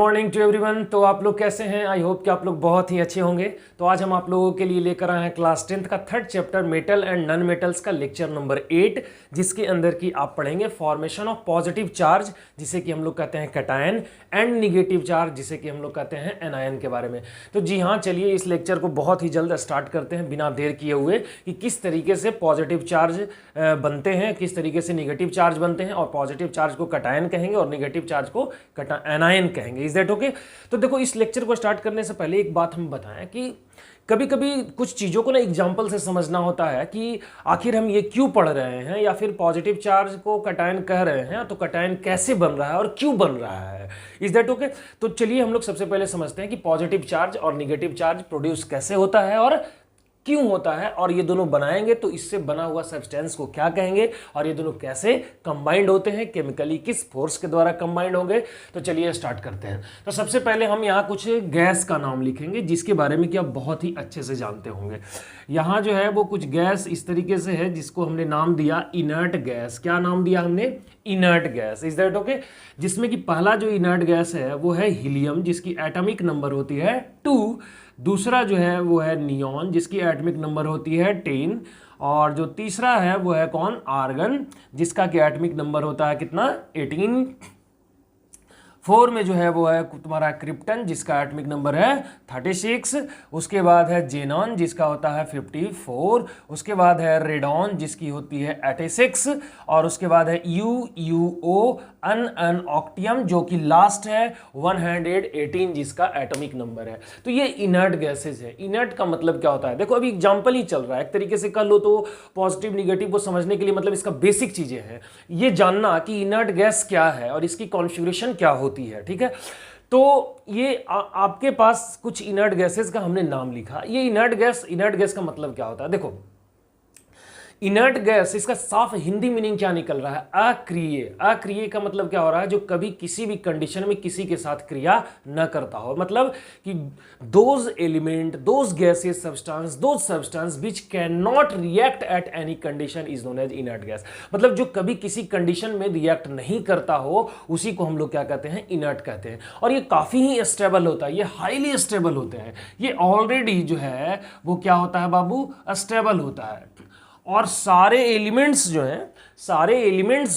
Morning to everyone. तो आप लोग कैसे हैं? आई होप कि आप लोग बहुत ही अच्छे होंगे। तो आज हम आप लोगों के लिए लेकर आए हैं क्लास 10th का third chapter metal and non metals का लेक्चर नंबर 8, जिसके अंदर की आप पढ़ेंगे फॉर्मेशन ऑफ पॉजिटिव चार्ज जिसे कि हम लोग कहते हैं कैटायन एंड निगेटिव चार्ज जिसे कि हम लोग कहते हैं एनायन के बारे में। तो जी हाँ, चलिए इस लेक्चर को बहुत ही जल्द स्टार्ट करते हैं बिना देर किए हुए कि किस तरीके से पॉजिटिव चार्ज बनते हैं, किस तरीके से निगेटिव चार्ज बनते हैं, और पॉजिटिव चार्ज को कैटायन कहेंगे और निगेटिव चार्ज को एनायन कहेंगे। Is that okay? तो देखो, इस लेक्चर को स्टार्ट करने से पहले एक बात हम बताएं कि कभी कभी कुछ चीज़ों को ना एग्जाम्पल से समझना होता है कि आखिर हम ये क्यों पढ़ रहे हैं, या फिर पॉजिटिव चार्ज को कैटायन कह रहे हैं तो कैटायन कैसे बन रहा है और क्यों बन रहा है। Is that okay? तो चलिए हम लोग सबसे पहले समझते हैं कि पॉजिटिव चार्ज और निगेटिव चार्ज प्रोड्यूस कैसे होता है और क्यों होता है, और ये दोनों बनाएंगे तो इससे बना हुआ सब्सटेंस को क्या कहेंगे, और ये दोनों कैसे कंबाइंड होते हैं, केमिकली किस फोर्स के द्वारा कंबाइंड होंगे। तो चलिए स्टार्ट करते हैं। तो सबसे पहले हम यहाँ कुछ गैस का नाम लिखेंगे जिसके बारे में कि आप बहुत ही अच्छे से जानते होंगे। यहाँ जो है वो कुछ गैस इस तरीके से है जिसको हमने नाम दिया इनर्ट गैस। क्या नाम दिया हमने? Inert gas. Is that okay? जिसमें कि पहला जो इनर्ट गैस है वो है हीलियम जिसकी एटॉमिक नंबर होती है 2। दूसरा जो है वो है नियॉन जिसकी एटॉमिक नंबर होती है 10। और जो तीसरा है वो है कौन? आर्गन जिसका कि एटॉमिक नंबर होता है कितना? 18। 4 में जो है वो है तुम्हारा क्रिप्टन जिसका एटॉमिक नंबर है 36। उसके बाद है जेनॉन जिसका होता है 54। उसके बाद है रेडॉन जिसकी होती है 86। और उसके बाद है UUO अन ऑक्टियम जो कि लास्ट है 118 जिसका एटॉमिक नंबर है। तो ये इनर्ट गैसेज है। इनर्ट का मतलब क्या होता है? देखो अभी एग्जांपल ही चल रहा है, एक तरीके से कर लो तो पॉजिटिव निगेटिव को समझने के लिए मतलब इसका बेसिक चीजें हैं ये जानना कि इनर्ट गैस क्या है और इसकी कॉन्फ़िगरेशन क्या होती है। ठीक है, तो ये आपके पास कुछ इनर्ट गैसेस का हमने नाम लिखा। ये इनर्ट गैस का मतलब क्या होता है? देखो, इनर्ट गैस, इसका साफ हिंदी मीनिंग क्या निकल रहा है? अक्रिय। अक्रिय का मतलब क्या हो रहा है? जो कभी किसी भी कंडीशन में किसी के साथ क्रिया न करता हो। मतलब कि those element, those gases substance which can not react at any condition is known as inert gas. मतलब जो कभी किसी कंडीशन में रिएक्ट नहीं करता हो उसी को हम लोग क्या कहते हैं? इनर्ट कहते हैं। और ये काफी ही स्टेबल होता है, ये हाईली स्टेबल होते हैं। ये ऑलरेडी जो है वो क्या होता है बाबू? स्टेबल होता है। और सारे एलिमेंट्स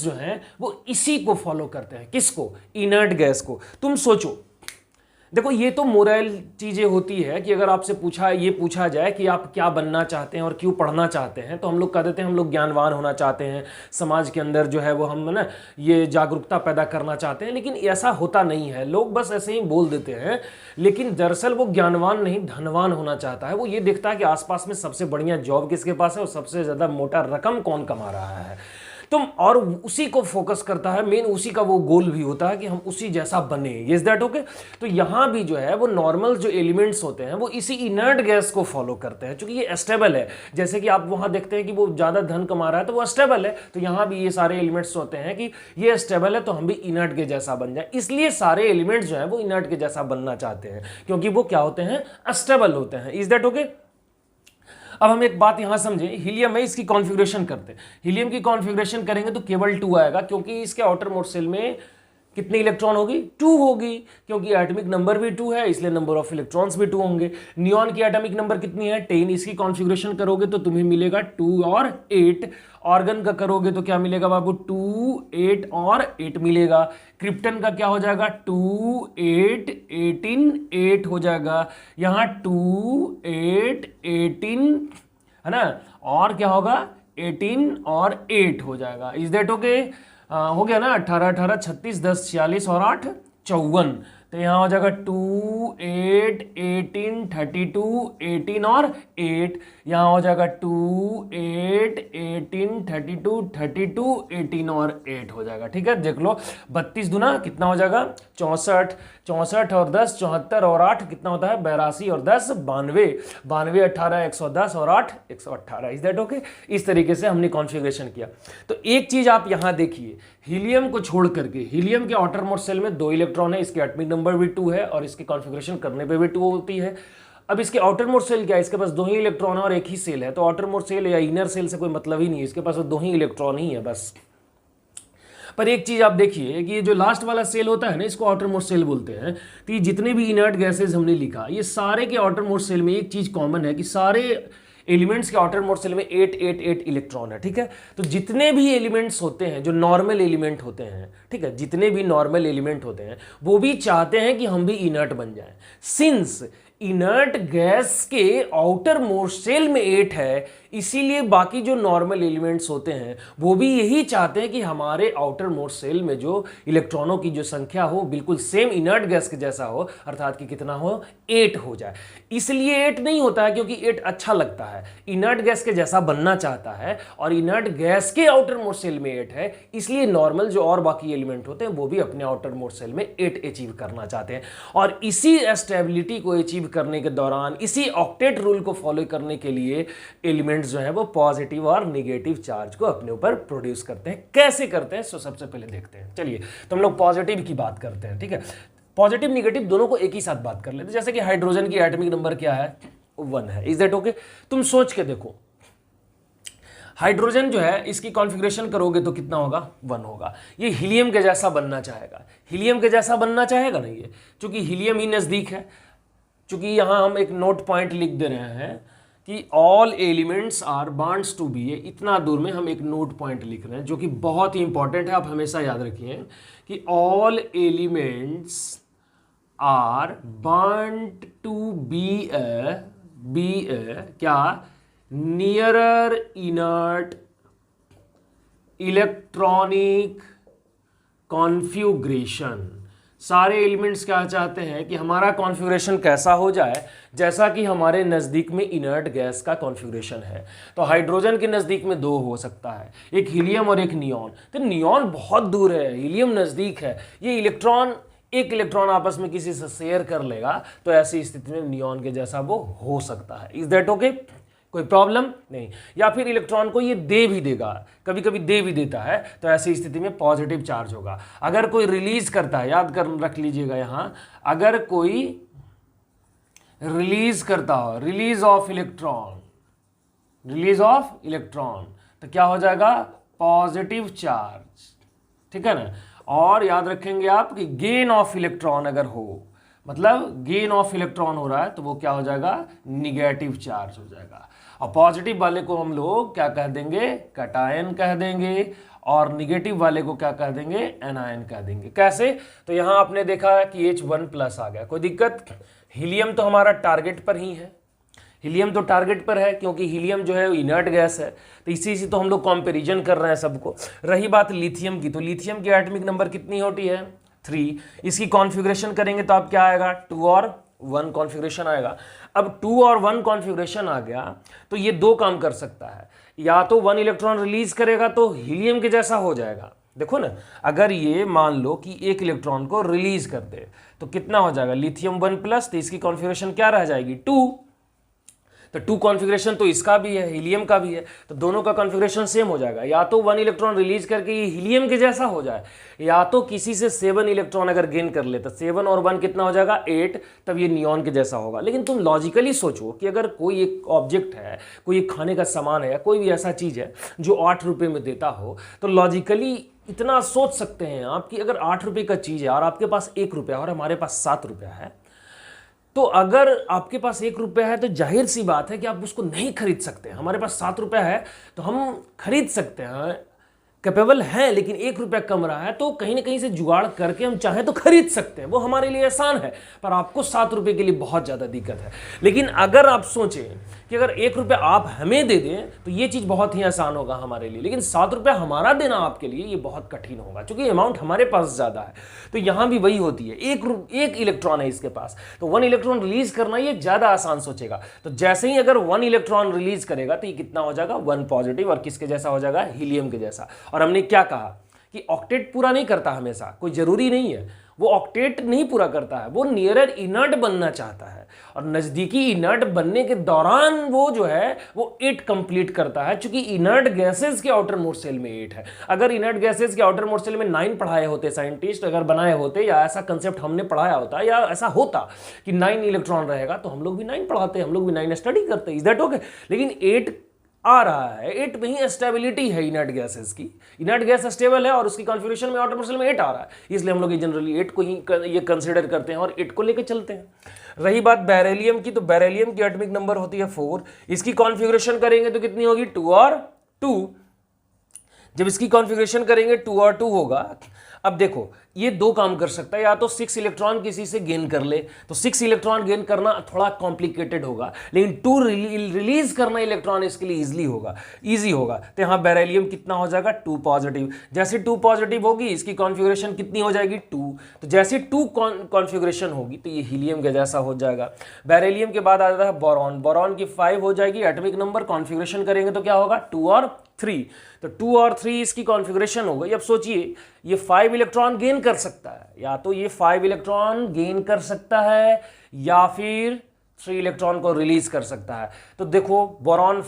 जो हैं वो इसी को फॉलो करते हैं। किसको? इनर्ट गैस को। तुम सोचो, देखो ये तो मोरल चीज़ें होती है कि अगर आपसे पूछा जाए कि आप क्या बनना चाहते हैं और क्यों पढ़ना चाहते हैं, तो हम लोग कह देते हैं हम लोग ज्ञानवान होना चाहते हैं, समाज के अंदर जो है वो हम ना ये जागरूकता पैदा करना चाहते हैं। लेकिन ऐसा होता नहीं है, लोग बस ऐसे ही बोल देते हैं। लेकिन दरअसल वो ज्ञानवान नहीं धनवान होना चाहता है। वो ये देखता है कि आसपास में सबसे बढ़िया जॉब किसके पास है और सबसे ज़्यादा मोटा रकम कौन कमा रहा है। तुम और उसी को फोकस करता है, मेन उसी का वो गोल भी होता है कि हम उसी जैसा बने। Is that okay? तो यहां भी जो है वो नॉर्मल जो एलिमेंट्स होते हैं वो इसी इनर्ट गैस को फॉलो करते हैं क्योंकि ये स्टेबल है। जैसे कि आप वहां देखते हैं कि वो ज्यादा धन कमा रहा है तो वो स्टेबल है, तो यहां भी ये सारे एलिमेंट्स होते हैं कि ये स्टेबल है तो हम भी इनर्ट के जैसा बन जाए। इसलिए सारे एलिमेंट्स जो है वो इनर्ट के जैसा बनना चाहते हैं क्योंकि वो क्या होते हैं? स्टेबल होते हैं। Is that okay? अब हम एक बात यहां समझें, हीलियम है, इसकी कॉन्फ़िगरेशन करते हैं। हीलियम की कॉन्फ़िगरेशन करेंगे तो केवल 2 आएगा क्योंकि इसके आउटर मोस्ट शेल में कितनी इलेक्ट्रॉन होगी? 2 होगी, क्योंकि एटॉमिक नंबर भी 2 है इसलिए नंबर ऑफ इलेक्ट्रॉन्स भी 2 होंगे। नियॉन की एटॉमिक नंबर कितनी है? 10। इसकी कॉन्फ़िगरेशन करोगे तो तुम्हें मिलेगा 2 और 8। ऑर्गन का करोगे तो क्या मिलेगा बाबू? 2, 8 और 8 मिलेगा। क्रिप्टन का क्या हो जाएगा? 2, 8, 18, 8 हो जाएगा। यहाँ 2, 8, 18 है ना, और क्या होगा? 18 और 8 हो जाएगा। Is that okay? हो गया ना? 18, 18, 36, 10, 46 और 8, 54। तो यहाँ हो जाएगा 2, 8, 18, 32, 18 और 8। यहाँ हो जाएगा 2, 8, 18, 32, 32, 18 और 8 हो जाएगा। ठीक है, देख लो 32 दुना कितना हो जाएगा? 64। 64 और 10 74 और 8 कितना होता है? 82 और 10 92। 92, 18, 110 और 8 118। Is that okay? इस तरीके से हमने कॉन्फ़िगरेशन किया। तो एक चीज आप यहां देखिए, हीलियम को छोड़ करके, हीलियम के आउटर मोस्ट शेल में 2 इलेक्ट्रॉन है, इसके एटॉमिक नंबर भी 2 है और इसकी कॉन्फ़िगरेशन करने पे भी 2 होती है। अब इसके आउटर मोस्ट शेल क्या है? इसके पास 2 ही इलेक्ट्रॉन है और एक ही सेल है, तो आउटर मोस्ट शेल या इनर सेल से कोई मतलब ही नहीं है, इसके पास 2 ही इलेक्ट्रॉन ही है बस। पर एक चीज आप देखिए कि ये जो लास्ट वाला सेल होता है ना, इसको आउटर मोस्ट सेल बोलते हैं। तो ये जितने भी इनर्ट गैसेज हमने लिखा, ये सारे के आउटर मोस्ट सेल में एक चीज कॉमन है कि सारे एलिमेंट्स के आउटर मोस्ट सेल में 8 इलेक्ट्रॉन है, ठीक है। तो जितने भी एलिमेंट्स होते हैं जो नॉर्मल एलिमेंट होते हैं, ठीक है, जितने भी नॉर्मल एलिमेंट होते हैं वो भी चाहते हैं कि हम भी इनर्ट बन जाएं। सिंस इनर्ट गैस के आउटर मोस्ट सेल में 8 है, इसीलिए बाकी जो नॉर्मल एलिमेंट्स होते हैं वो भी यही चाहते हैं कि हमारे आउटर मोस्ट सेल में जो इलेक्ट्रॉनों की जो संख्या हो बिल्कुल सेम इनर्ट गैस के जैसा हो, अर्थात कि कितना हो, 8 हो जाए। इसलिए 8 नहीं होता है क्योंकि 8 अच्छा लगता है, इनर्ट गैस के जैसा बनना चाहता है और इनर्ट गैस के आउटर मोस्ट सेल में 8 है, इसलिए नॉर्मल जो और बाकी एलिमेंट होते हैं वो भी अपने आउटर मोस्ट सेल में 8 अचीव करना चाहते हैं। और इसी स्टेबिलिटी को अचीव करने के दौरान, इसी ऑक्टेट रूल को फॉलो करने के लिए एलिमेंट्स जो है वो पॉजिटिव और नेगेटिव चार्ज को अपने ऊपर प्रोड्यूस करते हैं। कैसे करते हैं सो सबसे पहले देखते हैं। चलिए तो हम लोग पॉजिटिव की बात करते हैं, ठीक है। पॉजिटिव नेगेटिव दोनों को एक ही साथ बात कर लेते हैं। जैसे कि हाइड्रोजन की एटॉमिक नंबर क्या है, 1 है। Is that okay? तुम सोच के देखो, हाइड्रोजन जो है इसकी कॉन्फ़िगरेशन करोगे तो कितना होगा, 1 होगा। ये हीलियम के जैसा बनना चाहेगा, हीलियम के जैसा बनना चाहेगा नहीं ये, क्योंकि हीलियम ही नज़दीक है। चूंकि यहां हम एक नोट पॉइंट लिख दे रहे हैं कि all elements are bonds to be, इतना दूर में हम एक नोट पॉइंट लिख रहे हैं जो कि बहुत ही इंपॉर्टेंट है। आप हमेशा याद रखिए कि all elements are bond to be क्या, नियरर इनर्ट इलेक्ट्रॉनिक कॉन्फ़िगरेशन। सारे एलिमेंट्स क्या चाहते हैं कि हमारा कॉन्फ़िगरेशन कैसा हो जाए जैसा कि हमारे नज़दीक में इनर्ट गैस का कॉन्फ़िगरेशन है। तो हाइड्रोजन के नज़दीक में 2 हो सकता है, एक हीलियम और एक नियॉन। तो नियॉन बहुत दूर है, हीलियम नज़दीक है। ये इलेक्ट्रॉन, एक इलेक्ट्रॉन आपस में किसी से शेयर कर लेगा, तो ऐसी स्थिति में नियॉन के जैसा वो हो सकता है। Is that okay? कोई प्रॉब्लम नहीं। या फिर इलेक्ट्रॉन को ये दे भी देगा, कभी कभी दे भी देता है, तो ऐसी स्थिति में पॉजिटिव चार्ज होगा। अगर कोई रिलीज करता है, याद कर रख लीजिएगा यहां, अगर कोई रिलीज करता हो, रिलीज ऑफ इलेक्ट्रॉन, तो क्या हो जाएगा, पॉजिटिव चार्ज, ठीक है ना। और याद रखेंगे आप कि गेन ऑफ इलेक्ट्रॉन अगर हो, मतलब गेन ऑफ इलेक्ट्रॉन हो रहा है, तो वो क्या हो जाएगा, निगेटिव चार्ज हो जाएगा। और पॉजिटिव वाले को हम लोग क्या कह देंगे, कैटायन कह देंगे, और निगेटिव वाले को क्या कह देंगे, एनायन कह देंगे। कैसे? तो यहां आपने देखा कि H1+ आ गया, कोई दिक्कत? हीलियम तो हमारा टारगेट पर ही है, हीलियम तो टारगेट पर है क्योंकि हीलियम जो है इनर्ट गैस है, तो इसी से तो हम लोग कंपैरिजन कर रहे हैं सबको। रही बात लिथियम की, तो लिथियम की एटॉमिक नंबर कितनी होती है, 3। इसकी कॉन्फ़िगरेशन करेंगे तो अब क्या आएगा, 2 और 1 कॉन्फ़िगरेशन आएगा। अब 2 और 1 कॉन्फ़िगरेशन आ गया तो ये 2 काम कर सकता है, या तो 1 इलेक्ट्रॉन रिलीज करेगा तो हीलियम के जैसा हो जाएगा। देखो ना, अगर ये मान लो कि 1 इलेक्ट्रॉन को रिलीज कर दे तो कितना हो जाएगा, लिथियम 1+, तो इसकी कॉन्फ़िगरेशन क्या रह जाएगी, 2। तो 2 कॉन्फ़िगरेशन तो इसका भी है, हीलियम का भी है, तो दोनों का कॉन्फ़िगरेशन सेम हो जाएगा। या तो 1 इलेक्ट्रॉन रिलीज करके ये हीलियम के जैसा हो जाए, या तो किसी से 7 इलेक्ट्रॉन अगर गेन कर ले तो 7 और 1 कितना हो जाएगा, 8, तब ये नियॉन के जैसा होगा। लेकिन तुम लॉजिकली सोचो कि अगर कोई एक ऑब्जेक्ट है, कोई एक खाने का सामान है, या कोई भी ऐसा चीज़ है जो 8 रुपये में देता हो, तो लॉजिकली इतना सोच सकते हैं आप कि अगर 8 रुपये का चीज़ है और आपके पास 1 रुपया और हमारे पास 7 रुपया है, तो अगर आपके पास 1 रुपया है तो जाहिर सी बात है कि आप उसको नहीं खरीद सकते। हमारे पास 7 रुपया है तो हम खरीद सकते हैं, कैपेबल है, लेकिन 1 रुपया कम रहा है तो कहीं ना कहीं से जुगाड़ करके हम चाहें तो खरीद सकते हैं, वो हमारे लिए आसान है। पर आपको 7 रुपये के लिए बहुत ज़्यादा दिक्कत है। लेकिन अगर आप सोचें कि अगर 1 रुपया आप हमें दे दें तो ये चीज़ बहुत ही आसान होगा हमारे लिए, लेकिन 7 रुपया हमारा देना आपके लिए ये बहुत कठिन होगा, क्योंकि अमाउंट हमारे पास ज़्यादा है। तो यहाँ भी वही होती है, एक इलेक्ट्रॉन है इसके पास, तो 1 इलेक्ट्रॉन रिलीज करना ये ज़्यादा आसान सोचेगा। तो जैसे ही अगर 1 इलेक्ट्रॉन रिलीज करेगा तो ये कितना हो जाएगा, 1 पॉजिटिव, और किसके जैसा हो जाएगा, हीलियम के जैसा। और हमने क्या कहा कि ऑक्टेट पूरा नहीं करता हमेशा, कोई जरूरी नहीं है, वो ऑक्टेट नहीं पूरा करता है, वो नियरर इनर्ट बनना चाहता है, और नज़दीकी इनर्ट बनने के दौरान वो जो है वो 8 कंप्लीट करता है, क्योंकि इनर्ट गैसेस के आउटर मोस्ट सेल में 8 है। अगर इनर्ट गैसेस के आउटर मोस्ट सेल में 9 पढ़ाए होते साइंटिस्ट, अगर बनाए होते, या ऐसा कंसेप्ट हमने पढ़ाया होता, या ऐसा होता कि 9 इलेक्ट्रॉन रहेगा, तो हम लोग भी 9 पढ़ाते, हम लोग भी 9 स्टडी करते। Is that okay? लेकिन 8 आ रहा है, 8 में ही स्टेबिलिटी है इनर्ट गैसेस की, इनर्ट गैस स्टेबल है और उसकी कॉन्फ़िगरेशन में आउटर मोस्ट में 8 आ रहा है, इसलिए हम लोग ये जनरली 8 को ही ये कंसिडर करते हैं और 8 को लेकर चलते हैं। रही बात बेरिलियम की, तो बेरिलियम की एटॉमिक नंबर होती है 4, इसकी कॉन्फ़िगरेशन करेंगे तो कितनी होगी 2 और 2, जब इसकी कॉन्फ़िगरेशन करेंगे 2 और 2 होगा। अब देखो ये दो काम कर सकता है, या तो 6 इलेक्ट्रॉन किसी से गेन कर ले, तो 6 इलेक्ट्रॉन गेन करना थोड़ा कॉम्प्लिकेटेड होगा, लेकिन 2 रिलीज करना इलेक्ट्रॉन इसके लिए इजी होगा। तो यहाँ बेरिलियम कितना हो जाएगा 2 पॉजिटिव, जैसे 2 पॉजिटिव होगी इसकी कॉन्फ़िगरेशन कितनी हो जाएगी 2, तो जैसे 2 कॉन्फ़िगरेशन होगी तो ये हीलियम के जैसा हो जाएगा। बेरिलियम के बाद आ जाता है बोरॉन, बोरॉन की 5 हो जाएगी एटॉमिक नंबर, कॉन्फ़िगरेशन करेंगे तो क्या होगा 2 और 3, तो 2 और 3 इसकी कॉन्फ़िगरेशन हो गई। अब सोचिए ये 5 इलेक्ट्रॉन गेन कर सकता है, या तो ये 5 इलेक्ट्रॉन गेन कर सकता है या फिर 3 इलेक्ट्रॉन को रिलीज कर सकता है। तो देखो बोरॉन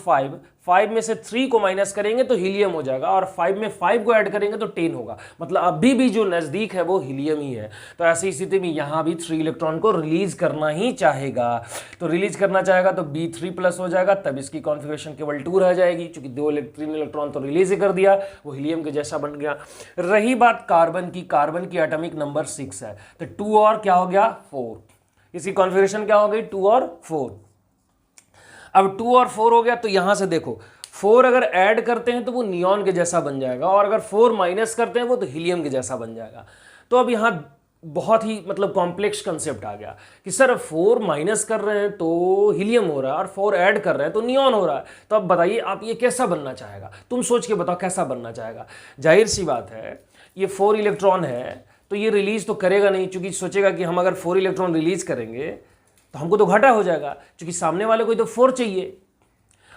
5 में से 3 को माइनस करेंगे तो हीलियम हो जाएगा, और 5 में 5 को ऐड करेंगे तो 10 होगा, मतलब अभी भी जो नज़दीक है वो हीलियम ही है। तो ऐसी स्थिति में यहाँ भी 3 इलेक्ट्रॉन को रिलीज करना ही चाहेगा, तो रिलीज करना चाहेगा तो B3+ हो जाएगा, तब इसकी कॉन्फ़िगरेशन केवल 2 रह जाएगी, चूंकि 3 इलेक्ट्रॉन तो रिलीज ही कर दिया, वो हीलियम के जैसा बन गया। रही बात कार्बन की एटॉमिक नंबर 6 है, तो 2 और क्या हो गया 4, इसकी कॉन्फ़िगरेशन क्या हो गई 2 और 4। अब 2 और 4 हो गया, तो यहां से देखो 4 अगर ऐड करते हैं तो वो नियॉन के जैसा बन जाएगा, और अगर 4 माइनस करते हैं वो तो हीलियम के जैसा बन जाएगा। तो अब यहां बहुत ही मतलब कॉम्प्लेक्स कंसेप्ट आ गया कि सर 4 माइनस कर रहे हैं तो हीलियम हो रहा है, और 4 ऐड कर रहे हैं तो नियॉन हो रहा है। तो अब बताइए आप ये कैसा बनना चाहेगा, तुम सोच के बताओ कैसा बनना चाहेगा। जाहिर सी बात है ये 4 इलेक्ट्रॉन है तो ये रिलीज तो करेगा नहीं, क्योंकि सोचेगा कि हम अगर 4 इलेक्ट्रॉन रिलीज करेंगे तो हमको तो घाटा हो जाएगा, क्योंकि सामने वाले को तो 4 चाहिए।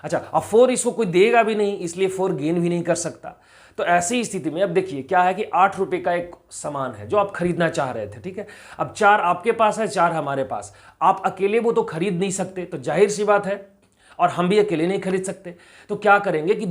अच्छा, अब 4 इसको कोई देगा भी नहीं, इसलिए 4 गेन भी नहीं कर सकता। तो ऐसी स्थिति में अब देखिए क्या है कि 8 रुपए का एक सामान है जो आप खरीदना चाह रहे थे, ठीक है। अब 4 आपके पास है, 4 हमारे पास, आप अकेले वो तो खरीद नहीं सकते, तो जाहिर सी बात है, और हम भी अकेले नहीं खरीद सकते, तो क्या करेंगे कि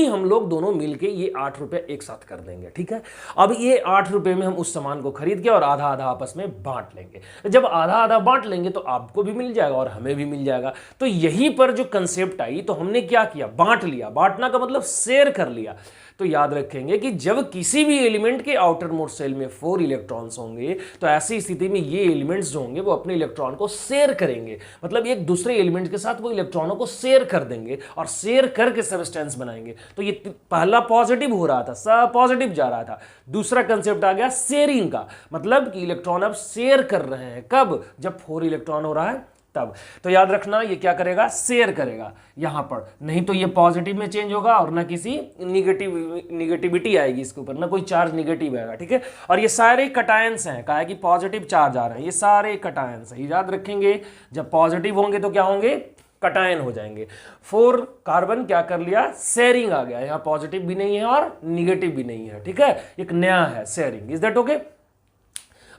हम लोग दोनों मिलके ये 8 रुपए एक साथ कर देंगे, ठीक है। अब ये 8 रुपए में हम उस सामान को खरीद के और आधा आधा आपस में बांट लेंगे। जब आधा आधा बांट लेंगे तो आपको भी मिल जाएगा और हमें भी मिल जाएगा। तो यहीं पर जो कंसेप्ट आई, तो हमने क्या किया, बांट लिया। बांटना का मतलब शेयर कर लिया। तो याद रखेंगे कि जब किसी भी एलिमेंट के आउटर मोस्ट शेल में 4 इलेक्ट्रॉन्स होंगे, तो ऐसी स्थिति में ये एलिमेंट्स जो होंगे वो अपने इलेक्ट्रॉन को शेयर करेंगे, मतलब एक दूसरे एलिमेंट के साथ वो इलेक्ट्रॉनों को शेयर कर देंगे और शेयर करके सब्सटेंस बनाएंगे। तो ये पहला पॉजिटिव हो रहा था, सब पॉजिटिव जा रहा था। दूसरा कंसेप्ट आ गया शेयरिंग का, मतलब कि इलेक्ट्रॉन अब शेयर कर रहे हैं, कब, जब 4 इलेक्ट्रॉन हो रहा है तब। तो याद रखना ये क्या करेगा, शेयर करेगा यहां पर, नहीं तो ये पॉजिटिव में चेंज होगा और ना किसी निगेटिविटी आएगी इसके ऊपर, ना कोई चार्ज निगेटिव आएगा, ठीक है। और ये सारे कटायंस हैं, कहा है कि पॉजिटिव चार्ज आ रहे हैं, ये सारे कटायंस हैं, याद रखेंगे। जब पॉजिटिव होंगे तो क्या होंगे, कटायन हो जाएंगे। 4 कार्बन क्या कर लिया, शेयरिंग आ गया, यहाँ पॉजिटिव भी नहीं है और निगेटिव भी नहीं है, ठीक है, एक नया है शेयरिंग। Is that okay?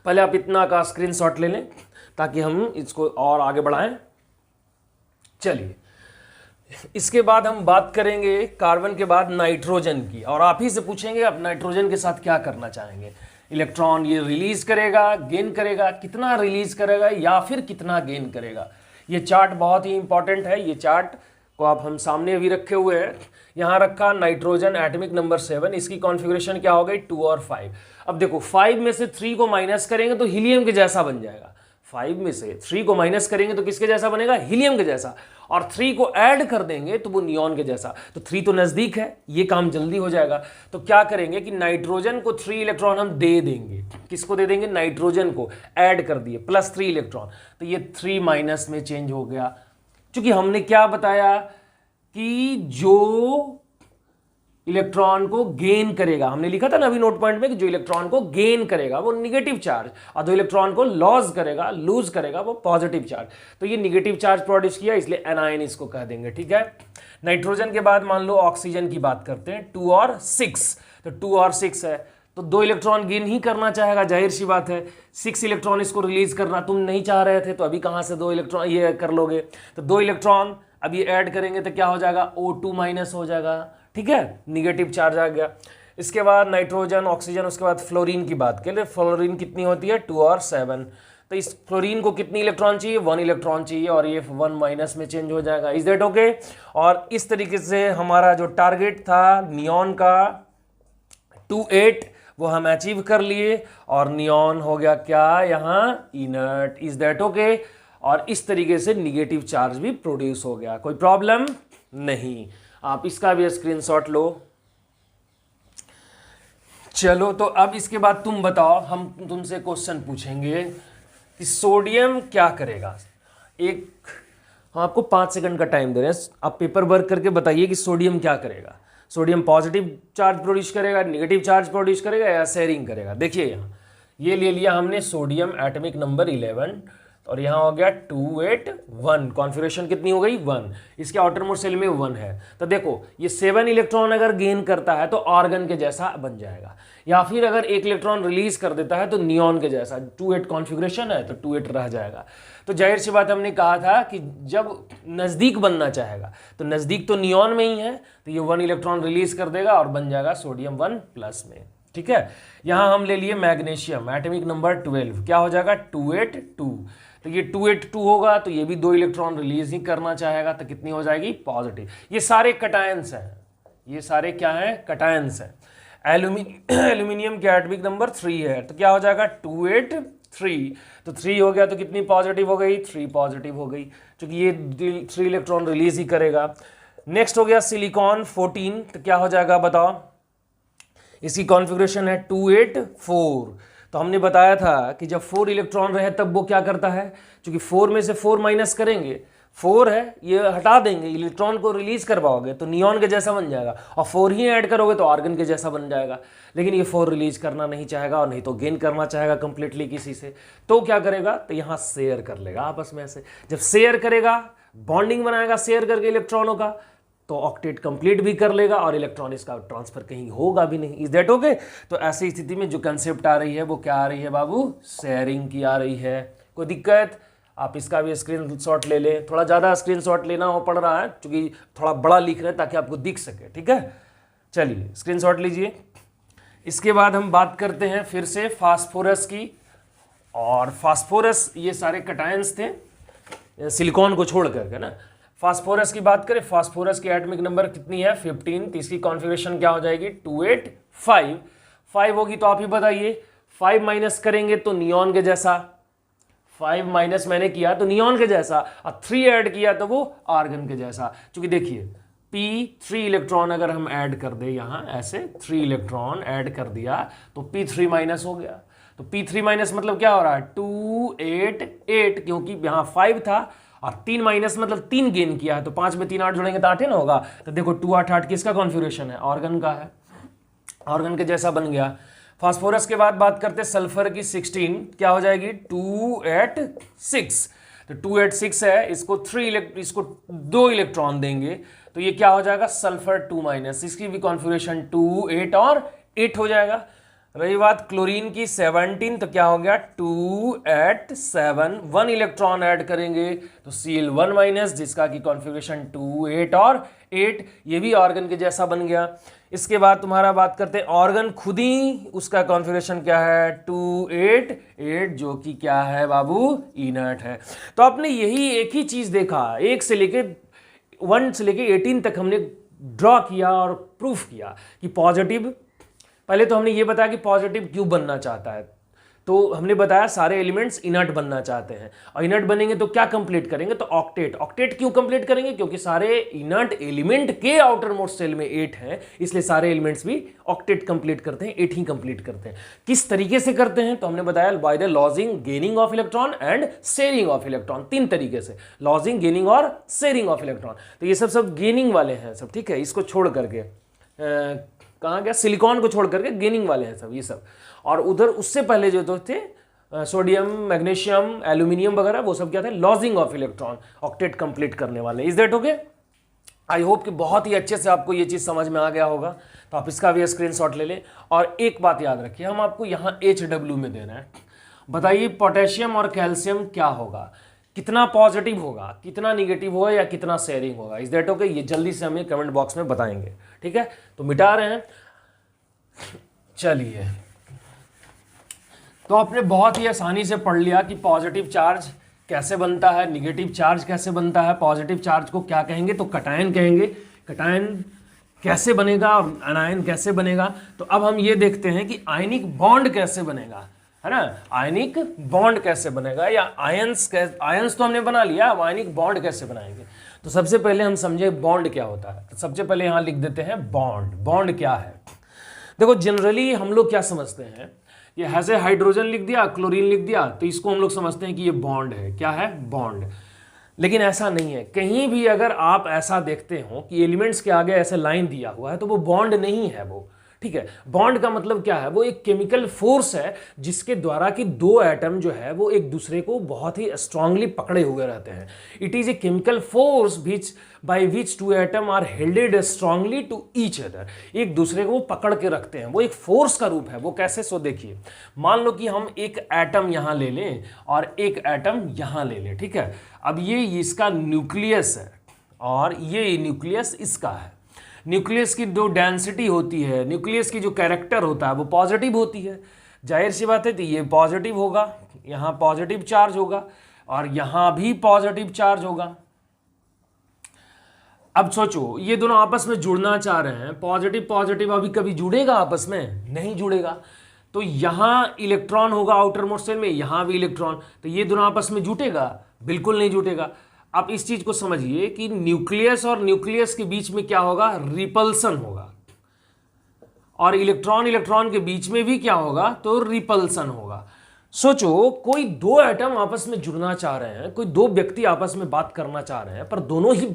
पहले आप इतना का स्क्रीनशॉट ले लें ताकि हम इसको और आगे बढ़ाएं। चलिए, इसके बाद हम बात करेंगे कार्बन के बाद नाइट्रोजन की, और आप ही से पूछेंगे आप नाइट्रोजन के साथ क्या करना चाहेंगे। इलेक्ट्रॉन ये रिलीज करेगा, गेन करेगा, कितना रिलीज करेगा या फिर कितना गेन करेगा। ये चार्ट बहुत ही इंपॉर्टेंट है, ये चार्ट को आप हम सामने अभी रखे हुए हैं। यहाँ रखा नाइट्रोजन एटॉमिक नंबर 7, इसकी कॉन्फ़िगरेशन क्या हो गई 2 और 5। अब देखो 5 में से 3 को माइनस करेंगे तो हीलियम के जैसा बन जाएगा। 5 में से 3 को माइनस करेंगे तो किसके जैसा बनेगा, हीलियम के जैसा, और 3 को ऐड कर देंगे तो वो नियॉन के जैसा। तो 3 तो नजदीक है, ये काम जल्दी हो जाएगा। तो क्या करेंगे कि नाइट्रोजन को 3 इलेक्ट्रॉन हम दे देंगे। किसको दे देंगे, नाइट्रोजन को, ऐड कर दिए +3 इलेक्ट्रॉन, तो ये 3 माइनस में चेंज हो गया। क्योंकि हमने क्या बताया कि जो इलेक्ट्रॉन को गेन करेगा, हमने लिखा था ना अभी नोट पॉइंट में कि जो इलेक्ट्रॉन को गेन करेगा वो निगेटिव चार्ज, और जो इलेक्ट्रॉन को लूज करेगा वो पॉजिटिव चार्ज। तो ये निगेटिव चार्ज प्रोड्यूस किया, इसलिए एनायन इसको कह देंगे, ठीक है। नाइट्रोजन के बाद मान लो ऑक्सीजन की बात करते हैं, 2 और 6। तो 2 और 6 है तो 2 इलेक्ट्रॉन गेन ही करना चाहेगा, जाहिर सी बात है। 6 इलेक्ट्रॉन इसको रिलीज करना तुम नहीं चाह रहे थे, तो अभी कहाँ से 2 इलेक्ट्रॉन ये कर लोगे। तो 2 इलेक्ट्रॉन अब ये ऐड करेंगे तो क्या हो जाएगा, O2 माइनस हो जाएगा, ठीक है, निगेटिव चार्ज आ गया। इसके बाद नाइट्रोजन, ऑक्सीजन, उसके बाद फ्लोरीन की बात करें। फ्लोरीन कितनी होती है, 2 और 7। तो इस क्लोरीन को कितनी इलेक्ट्रॉन चाहिए, 1 इलेक्ट्रॉन चाहिए, और ये 1 माइनस में चेंज हो जाएगा। Is that okay? और इस तरीके से हमारा जो टारगेट था नियॉन का 2,8 वो हम अचीव कर लिए, और नियॉन हो गया क्या यहाँ इनर्ट। Is that okay? और इस तरीके से निगेटिव चार्ज भी प्रोड्यूस हो गया, कोई प्रॉब्लम नहीं। आप इसका भी स्क्रीनशॉट लो। चलो, तो अब इसके बाद तुम बताओ, हम तुमसे क्वेश्चन पूछेंगे कि सोडियम क्या करेगा। हम आपको 5 सेकंड का टाइम दे रहे हैं, आप पेपर वर्क करके बताइए कि सोडियम क्या करेगा। सोडियम पॉजिटिव चार्ज प्रोड्यूस करेगा, नेगेटिव चार्ज प्रोड्यूस करेगा, या शेयरिंग करेगा। देखिए यहाँ ये ले लिया हमने सोडियम एटॉमिक नंबर 11, और यहाँ हो गया 281, कॉन्फिगरेशन कितनी हो गई 1, इसके आउटर मोस्ट शेल में 1 है। तो देखो ये 7 इलेक्ट्रॉन अगर गेन करता है तो आर्गन के जैसा बन जाएगा, या फिर अगर 1 इलेक्ट्रॉन रिलीज कर देता है तो नियॉन के जैसा। 2,8 कॉन्फिगरेशन है तो 2,8 रह जाएगा। तो जाहिर सी बात हमने कहा था कि जब नज़दीक बनना चाहेगा तो नज़दीक तो नियॉन में ही है, तो ये 1 इलेक्ट्रॉन रिलीज कर देगा और बन जाएगा सोडियम 1+ में। ठीक है, यहाँ हम ले लिए मैग्नीशियम एटॉमिक नंबर 12, क्या हो जाएगा 282। तो ये 282 होगा तो ये भी 2 इलेक्ट्रॉन रिलीज ही करना चाहेगा, तो कितनी हो जाएगी पॉजिटिव। ये सारे कटायंस हैं, ये सारे क्या हैं कटायंस हैं। एल्यूमिनियम के एटॉमिक नंबर 3 है, तो क्या हो जाएगा 283, तो 3 हो गया तो कितनी पॉजिटिव हो गई 3 पॉजिटिव हो गई, क्योंकि ये 3 इलेक्ट्रॉन रिलीज ही करेगा। नेक्स्ट हो गया सिलिकॉन 14, तो क्या हो जाएगा बताओ। इसकी कॉन्फ़िगरेशन है 284। तो हमने बताया था कि जब 4 इलेक्ट्रॉन रहे तब वो क्या करता है, क्योंकि 4 में से 4 माइनस करेंगे, 4 है ये हटा देंगे, इलेक्ट्रॉन को रिलीज करवाओगे तो नियॉन के जैसा बन जाएगा, और 4 ही ऐड करोगे तो आर्गन के जैसा बन जाएगा। लेकिन ये 4 रिलीज करना नहीं चाहेगा, और नहीं तो गेन करना चाहेगा कंप्लीटली किसी से, तो क्या करेगा, तो यहाँ शेयर कर लेगा आपस में ऐसे। जब शेयर करेगा, बॉन्डिंग बनाएगा शेयर करके इलेक्ट्रॉनों का, तो ऑक्टेट कंप्लीट भी कर लेगा और इलेक्ट्रॉन इसका ट्रांसफर कहीं होगा भी नहीं। Is that okay? तो ऐसी स्थिति में जो कंसेप्ट आ रही है वो क्या आ रही है बाबू, शेयरिंग की आ रही है। कोई दिक्कत? आप इसका भी स्क्रीनशॉट ले लें, थोड़ा ज़्यादा स्क्रीनशॉट लेना हो पड़ रहा है क्योंकि थोड़ा बड़ा लिख रहे हैं ताकि आपको दिख सके। ठीक है, चलिए स्क्रीनशॉट लीजिए। इसके बाद हम बात करते हैं फिर से फास्फोरस की, और फास्फोरस ये सारे कटायंस थे सिलिकॉन को छोड़ करके ना। फास्फोरस की बात करें, फास्फोरस की एटॉमिक नंबर कितनी है 15, तो इसकी कॉन्फ़िगरेशन क्या हो जाएगी 285। 5 होगी तो आप ही बताइए, 5 माइनस करेंगे तो नियॉन के जैसा, 5 माइनस मैंने किया तो नियॉन के जैसा, और 3 ऐड किया तो वो आर्गन के जैसा। क्योंकि देखिए P3 इलेक्ट्रॉन अगर हम ऐड कर दे, यहाँ ऐसे 3 इलेक्ट्रॉन ऐड कर दिया तो P3 माइनस हो गया। तो P3 माइनस मतलब क्या हो रहा है 288, क्योंकि यहाँ 5 था और 3 माइनस मतलब 3 गेन किया है, तो 5 में 3 8 जोड़ेंगे तो 8 ही ना होगा। तो देखो 288 किसका कॉन्फ़िगरेशन है, ऑर्गन का है, ऑर्गन के जैसा बन गया। फास्फोरस के बाद बात करते हैं सल्फर की 16, क्या हो जाएगी 286। तो 286 है, इसको 2 इलेक्ट्रॉन देंगे तो ये क्या हो जाएगा सल्फर 2 माइनस, इसकी भी कॉन्फ़िगरेशन 2 8 और 8 हो जाएगा। रही बात क्लोरीन की 17, तो क्या हो गया 287, 1 इलेक्ट्रॉन ऐड करेंगे तो Cl1 माइनस, जिसका की कॉन्फ़िगरेशन 2 8 और 8, ये भी ऑर्गन के जैसा बन गया। इसके बाद तुम्हारा बात करते हैं ऑर्गन खुद ही, उसका कॉन्फ़िगरेशन क्या है 288, जो कि क्या है बाबू इनर्ट है। तो आपने यही एक ही चीज़ देखा, 1 से लेके 1 से लेके 18 तक हमने ड्रॉ किया और प्रूफ किया कि पॉजिटिव, पहले तो हमने ये बताया कि पॉजिटिव क्यों बनना चाहता है, तो हमने बताया सारे एलिमेंट्स इनर्ट बनना चाहते हैं, और इनर्ट बनेंगे तो क्या कंप्लीट करेंगे, तो ऑक्टेट। ऑक्टेट क्यों कंप्लीट करेंगे, क्योंकि सारे इनर्ट एलिमेंट के आउटर मोस्ट शेल में 8 है, इसलिए सारे एलिमेंट्स भी ऑक्टेट कंप्लीट करते हैं, 8 ही कंप्लीट करते हैं। किस तरीके से करते हैं, तो हमने बताया by the lodging, gaining of electron and sharing of electron, 3 तरीके से, लॉजिंग, गेनिंग और शेयरिंग ऑफ इलेक्ट्रॉन। तो ये सब गेनिंग वाले हैं सब, ठीक है, इसको छोड़ करके कहाँ गया, सिलिकॉन को छोड़ करके गेनिंग वाले हैं सब ये सब। और उधर उससे पहले जो तो थे सोडियम, मैग्नीशियम, एल्यूमिनियम वगैरह, वो सब क्या थे lodging of electron, octet complete करने वाले। Is that okay? I hope कि बहुत ही अच्छे से आपको ये चीज़ समझ में आ गया होगा। तो आप इसका भी स्क्रीनशॉट ले लें। और एक बात याद रखिए, हम आपको यहाँ HW में देना है। बताइए पोटेशियम और कैल्शियम क्या होगा, कितना पॉजिटिव होगा, कितना निगेटिव होगा, या कितना शेयरिंग होगा। Is that okay? ये जल्दी से हमें कमेंट बॉक्स में बताएंगे, ठीक है। तो मिटा रहे हैं, चलिए तो आपने बहुत ही आसानी से पढ़ लिया कि पॉजिटिव चार्ज कैसे बनता है, निगेटिव चार्ज कैसे बनता है, पॉजिटिव चार्ज को क्या कहेंगे, तो कटायन कहेंगे, कटायन कैसे बनेगा और अनायन कैसे बनेगा। तो अब हम ये देखते हैं कि आयनिक बॉन्ड कैसे बनेगा, है ना, आयनिक बॉन्ड कैसे बनेगा, या आयंस तो हमने बना लिया, अब आयनिक बॉन्ड कैसे बनाएंगे। तो सबसे पहले हम समझे बॉन्ड क्या होता है। तो सबसे पहले यहाँ लिख देते हैं बॉन्ड। बॉन्ड क्या है, देखो जनरली हम लोग क्या समझते हैं, ये ऐसे हाइड्रोजन लिख दिया, क्लोरीन लिख दिया, तो इसको हम लोग समझते हैं कि ये बॉन्ड है। क्या है, बॉन्ड। लेकिन ऐसा नहीं है। कहीं भी अगर आप ऐसा देखते हो कि एलिमेंट्स के आगे ऐसे लाइन दिया हुआ है तो वो बॉन्ड नहीं है वो, ठीक है। बॉन्ड का मतलब क्या है, वो एक केमिकल फोर्स है जिसके द्वारा कि दो एटम जो है वो एक दूसरे को बहुत ही स्ट्रांगली पकड़े हुए रहते हैं। It is a chemical force by which two atom are helded strongly to each other. एक दूसरे को वो पकड़ के रखते हैं, वो एक फोर्स का रूप है। वो कैसे, सो देखिए, मान लो कि हम एक एटम यहां ले लें और एक एटम यहां ले लें, ठीक है। अब ये इसका न्यूक्लियस है और ये न्यूक्लियस इसका है। न्यूक्लियस की जो डेंसिटी होती है, न्यूक्लियस की जो कैरेक्टर होता है वो पॉजिटिव होती है। जाहिर सी बात है, तो ये पॉजिटिव होगा, यहाँ पॉजिटिव चार्ज होगा और यहाँ भी पॉजिटिव चार्ज होगा। अब सोचो, ये दोनों आपस में जुड़ना चाह रहे हैं, पॉजिटिव पॉजिटिव, अभी कभी जुड़ेगा आपस में, नहीं जुड़ेगा। तो यहाँ इलेक्ट्रॉन होगा आउटर मोस्ट शेल में, यहाँ भी इलेक्ट्रॉन, तो ये दोनों आपस में जुटेगा, बिल्कुल नहीं जुटेगा। आप इस चीज को समझिए कि न्यूक्लियस और न्यूक्लियस के बीच में क्या होगा, रिपल्सन होगा, और इलेक्ट्रॉन इलेक्ट्रॉन के बीच में भी क्या होगा, तो रिपल्सन होगा। सोचो, कोई दो एटम आपस में जुड़ना चाह रहे हैं, कोई दो व्यक्ति आपस में बात करना चाह रहे हैं, पर दोनों ही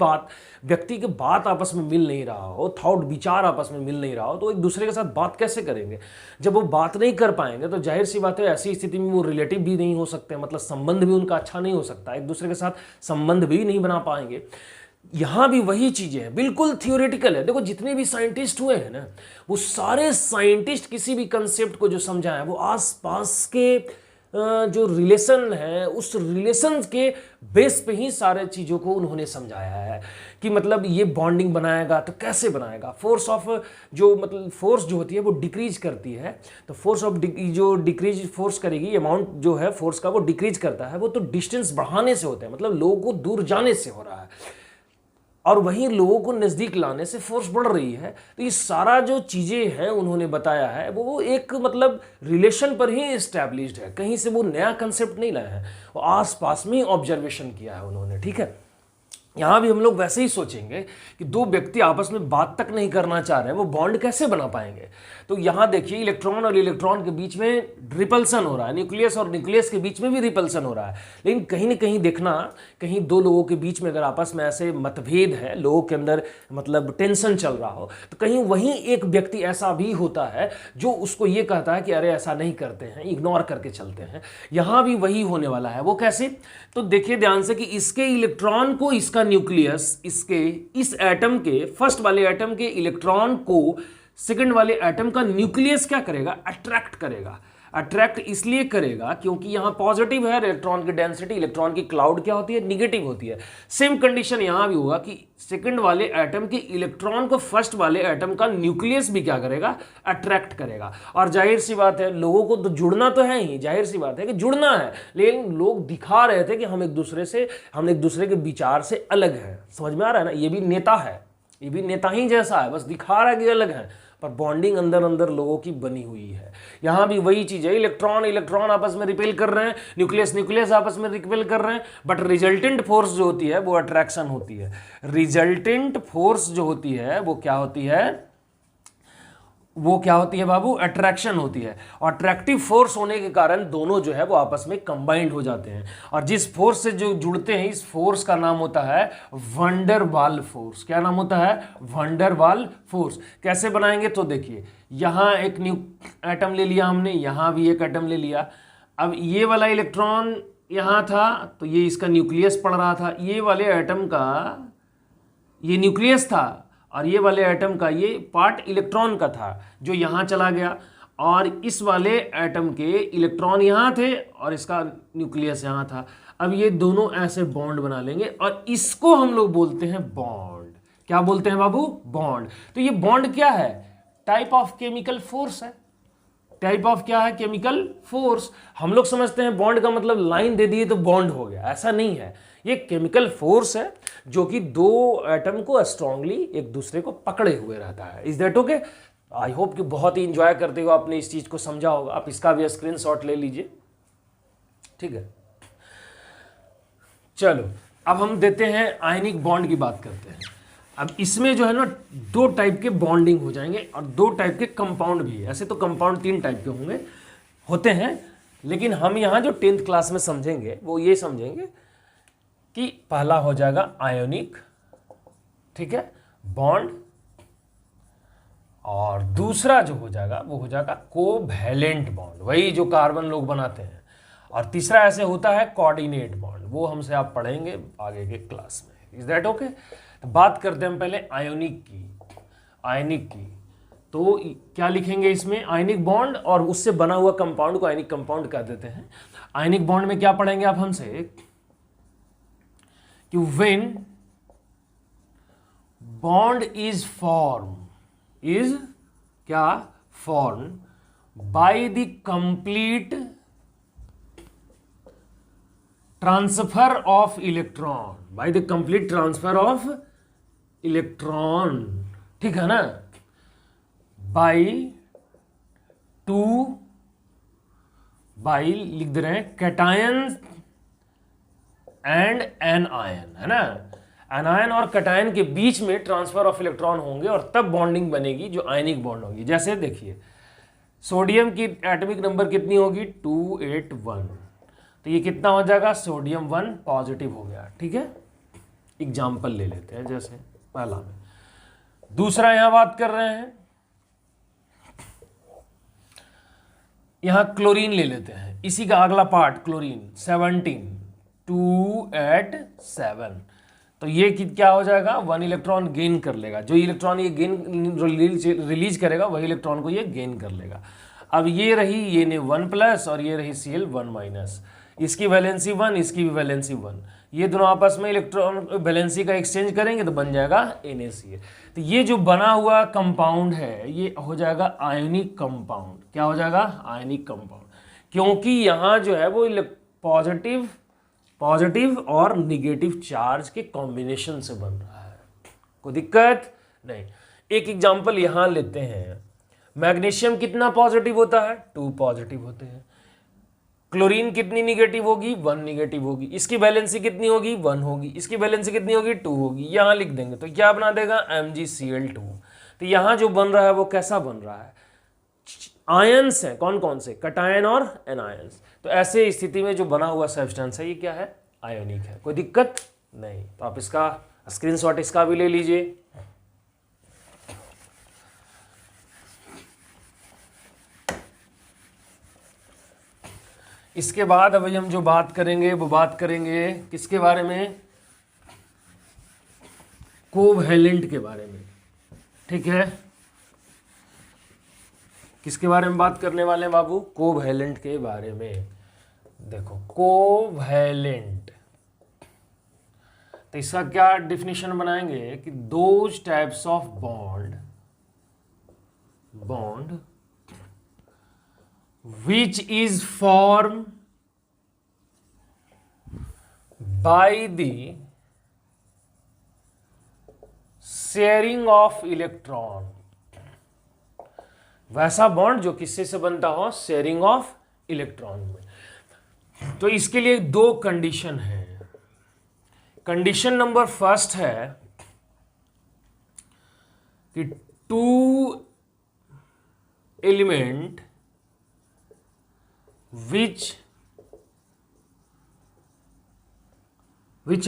व्यक्ति के बात आपस में मिल नहीं रहा हो, थॉट विचार आपस में मिल नहीं रहा हो, तो एक दूसरे के साथ बात कैसे करेंगे। जब वो बात नहीं कर पाएंगे तो जाहिर सी बात है ऐसी स्थिति में वो रिलेटिव भी नहीं हो सकते, मतलब संबंध भी उनका अच्छा नहीं हो सकता, एक दूसरे के साथ संबंध भी नहीं बना पाएंगे। यहां भी वही चीजें हैं, बिल्कुल थियोरेटिकल है। देखो, जितने भी साइंटिस्ट हुए हैं ना, वो सारे साइंटिस्ट किसी भी कंसेप्ट को जो समझा है वो आसपास के जो रिलेशन है, उस रिलेशन के बेस पे ही सारे चीज़ों को उन्होंने समझाया है कि मतलब ये बॉन्डिंग बनाएगा तो कैसे बनाएगा। फोर्स ऑफ जो मतलब फोर्स जो होती है वो डिक्रीज करती है, तो फोर्स ऑफ जो डिक्रीज फोर्स करेगी, अमाउंट जो है फोर्स का वो डिक्रीज करता है, वो तो डिस्टेंस बढ़ाने से होता है, मतलब लोगों को दूर जाने से हो रहा है, और वहीं लोगों को नज़दीक लाने से फोर्स बढ़ रही है। तो ये सारा जो चीज़ें हैं उन्होंने बताया है वो एक मतलब रिलेशन पर ही इस्टेब्लिश्ड है, कहीं से वो नया कंसेप्ट नहीं लाया है, वो आसपास में ऑब्जर्वेशन किया है उन्होंने, ठीक है। यहाँ भी हम लोग वैसे ही सोचेंगे कि दो व्यक्ति आपस में बात तक नहीं करना चाह रहे हैं, वो बॉन्ड कैसे बना पाएंगे। तो यहाँ देखिए, इलेक्ट्रॉन और इलेक्ट्रॉन के बीच में रिपल्सन हो रहा है, न्यूक्लियस और न्यूक्लियस के बीच में भी रिपल्सन हो रहा है। लेकिन कहीं ना कहीं देखना, कहीं दो लोगों के बीच में अगर आपस में ऐसे मतभेद है, लोगों के अंदर मतलब टेंशन चल रहा हो, तो कहीं वहीं एक व्यक्ति ऐसा भी होता है जो उसको ये कहता है कि अरे ऐसा नहीं करते हैं, इग्नोर करके चलते हैं। यहाँ भी वही होने वाला है। वो कैसे, तो देखिए ध्यान से कि इसके इलेक्ट्रॉन को इसका न्यूक्लियस, इसके इस एटम के फर्स्ट वाले एटम के इलेक्ट्रॉन को सेकंड वाले एटम का न्यूक्लियस क्या करेगा, अट्रैक्ट करेगा। अट्रैक्ट इसलिए करेगा क्योंकि यहां पॉजिटिव है इलेक्ट्रॉन की डेंसिटी, इलेक्ट्रॉन की क्लाउड क्या होती है, निगेटिव होती है। सेम कंडीशन यहां भी होगा कि सेकंड वाले एटम के इलेक्ट्रॉन को फर्स्ट वाले एटम का न्यूक्लियस भी क्या करेगा, अट्रैक्ट करेगा। और जाहिर सी बात है, लोगों को तो जुड़ना तो है ही, जाहिर सी बात है कि जुड़ना है, लेकिन लोग दिखा रहे थे कि हम एक दूसरे के विचार से अलग हैं। समझ में आ रहा है ना, ये भी नेता है, ये भी नेता ही जैसा है, बस दिखा रहा है कि अलग है, पर बॉन्डिंग अंदर अंदर लोगों की बनी हुई है। यहां भी वही चीज है, इलेक्ट्रॉन इलेक्ट्रॉन आपस में रिपेल कर रहे हैं, न्यूक्लियस न्यूक्लियस आपस में रिपेल कर रहे हैं, बट रिजल्टेंट फोर्स जो होती है वो अट्रैक्शन होती है। रिजल्टेंट फोर्स जो होती है वो क्या होती है, वो क्या होती है बाबू, अट्रैक्शन होती है। और अट्रैक्टिव फोर्स होने के कारण दोनों जो है वो आपस में कंबाइंड हो जाते हैं, और जिस फोर्स से जो जुड़ते हैं इस फोर्स का नाम होता है वंडर वाल फोर्स। क्या नाम होता है, वंडर वाल फोर्स। कैसे बनाएंगे, तो देखिए, यहां एक एटम ले लिया हमने, यहां भी एक एटम ले लिया। अब ये वाला इलेक्ट्रॉन यहां था तो ये इसका न्यूक्लियस पड़ रहा था, ये वाले एटम का ये न्यूक्लियस था, और ये वाले एटम का ये पार्ट इलेक्ट्रॉन का था जो यहाँ चला गया, और इस वाले एटम के इलेक्ट्रॉन यहाँ थे और इसका न्यूक्लियस यहाँ था। अब ये दोनों ऐसे बॉन्ड बना लेंगे और इसको हम लोग बोलते हैं बॉन्ड। क्या बोलते हैं बाबू, बॉन्ड। तो ये बॉन्ड क्या है, टाइप ऑफ केमिकल फोर्स है। टाइप ऑफ क्या है, केमिकल फोर्स। हम लोग समझते हैं बॉन्ड का मतलब लाइन दे दिए तो बॉन्ड हो गया, ऐसा नहीं है। ये केमिकल फोर्स है जो कि दो एटम को स्ट्रांगली एक दूसरे को पकड़े हुए रहता है। Is that okay? I hope कि बहुत ही इंजॉय करते हो आपने इस चीज को समझा होगा। आप इसका भी स्क्रीनशॉट ले लीजिए, ठीक है। चलो अब हम देते हैं आयनिक बॉन्ड की बात करते हैं। अब इसमें जो है ना दो टाइप के बॉन्डिंग हो जाएंगे और दो टाइप के कंपाउंड भी है। ऐसे तो कंपाउंड तीन टाइप के होते हैं, लेकिन हम यहाँ जो 10th क्लास में समझेंगे वो ये समझेंगे कि पहला हो जाएगा आयोनिक, ठीक है, बॉन्ड, और दूसरा जो हो जाएगा वो हो जाएगा कोवैलेंट बॉन्ड, वही जो कार्बन लोग बनाते हैं, और तीसरा ऐसे होता है कोऑर्डिनेट बॉन्ड, वो हमसे आप पढ़ेंगे आगे के क्लास में। Is that okay? तो बात करते हैं हम पहले आयोनिक की। तो क्या लिखेंगे इसमें, आयनिक बॉन्ड और उससे बना हुआ कंपाउंड को आयनिक कंपाउंड कह देते हैं। आयनिक बॉन्ड में क्या पढ़ेंगे आप हमसे कि when bond is form by the complete transfer of electron, ठीक है ना, बाई लिख दे रहे हैं कैटायन एंड एन आयन, है ना। एनायन और कैटायन के बीच में ट्रांसफर ऑफ इलेक्ट्रॉन होंगे और तब बॉन्डिंग बनेगी जो आयनिक बॉन्ड होगी। जैसे देखिए सोडियम की एटॉमिक नंबर कितनी होगी, 281, तो ये कितना हो जाएगा, सोडियम 1 पॉजिटिव हो गया, ठीक है। एग्जाम्पल ले लेते हैं, जैसे पहला में। दूसरा यहां बात कर रहे हैं, यहां क्लोरीन ले लेते हैं, इसी का अगला पार्ट क्लोरीन 17, 2 at 7, तो ये क्या हो जाएगा, 1 इलेक्ट्रॉन गेन कर लेगा। जो इलेक्ट्रॉन ये गेन रिलीज करेगा वही इलेक्ट्रॉन को ये गेन कर लेगा। अब ये रही ये ने 1+ और ये रही Cl 1-, इसकी वैलेंसी 1, इसकी भी वैलेंसी 1, ये दोनों आपस में इलेक्ट्रॉन वैलेंसी का एक्सचेंज करेंगे तो बन जाएगा NaCl। तो ये जो बना हुआ कंपाउंड है ये हो जाएगा आयनिक कंपाउंड। क्या हो जाएगा, आयनिक कंपाउंड, क्योंकि यहाँ जो है वो पॉजिटिव और निगेटिव चार्ज के कॉम्बिनेशन से बन रहा है, कोई दिक्कत नहीं। एक एग्जांपल यहां लेते हैं, मैग्नीशियम कितना पॉजिटिव होता है, 2 पॉजिटिव होते हैं। क्लोरीन कितनी निगेटिव होगी, 1 निगेटिव होगी। इसकी वैलेंसी कितनी होगी, 1 होगी। इसकी वैलेंसी कितनी होगी, 2 होगी। यहां लिख देंगे तो क्या बना देगा, MgCl2। तो यहां जो बन रहा है वो कैसा बन रहा है, आयंस हैं, कौन कौन से, कैटायन और एनायंस। तो ऐसे स्थिति में जो बना हुआ सब्सटेंस है ये क्या है, आयोनिक है, कोई दिक्कत नहीं। तो आप इसका स्क्रीनशॉट इसका भी ले लीजिए। इसके बाद अभी हम जो बात करेंगे वो बात करेंगे किसके बारे में, कोवैलेंट के बारे में, ठीक है। किसके बारे में बात करने वाले हैं बाबू, कोवैलेंट के बारे में। देखो कोवैलेंट, तो इसका क्या डिफिनेशन बनाएंगे कि those types of bond which is formed by the sharing of electron, वैसा बॉन्ड जो किससे से बनता हो, शेयरिंग ऑफ इलेक्ट्रॉन में। तो इसके लिए 2 कंडीशन है। कंडीशन नंबर फर्स्ट है कि 2 element which